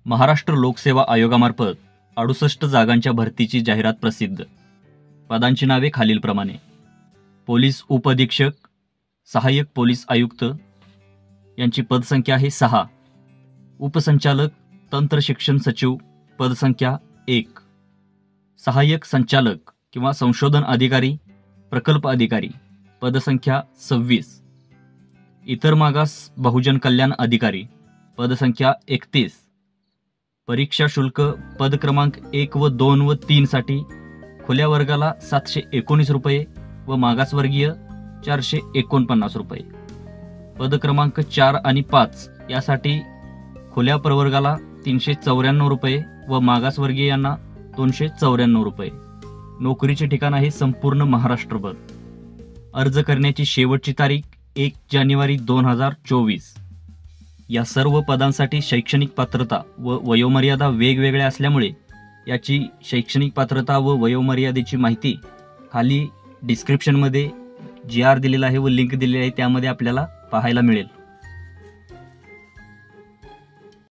महाराष्ट्र लोकसेवा आयोगामार्फत 68 जागांच्या भरतीची जाहिरात प्रसिद्ध। पदांची नावे खालीलप्रमाणे: पोलीस उपअधीक्षक, सहाय्यक पोलीस आयुक्त यांची पदसंख्या आहे 6, उपसंचालक तंत्र शिक्षण सचिव पदसंख्या 1, सहाय्यक संचालक किंवा संशोधन अधिकारी प्रकल्प अधिकारी पदसंख्या 26, इतर मागास बहुजन कल्याण अधिकारी पदसंख्या 31। परीक्षा शुल्क पद क्रमांक 1 व 2 व 3 साठी खुल्या वर्गाला 719 रुपये व मागासवर्गीय 449 रुपये। पद क्रमांक 4 आणि 5 यासाठी खुल्या प्रवर्गाला 394 रुपये व मागासवर्गीयांना 294 रुपये। नोकरीचे ठिकाण आहे संपूर्ण महाराष्ट्रभर। अर्ज करण्याची शेवटची तारीख 1 जानेवारी 2024। या सर्व पदांसाठी शैक्षणिक पात्रता व वयोमर्यादा वेगवेगळ्या असल्यामुळे याची शैक्षणिक पात्रता व वयोमर्यादेची माहिती खाली डिस्क्रिप्शनमध्ये GR दिलेला आहे व लिंक दिलेली आहे, त्यामध्ये आपल्याला पाहायला मिळेल।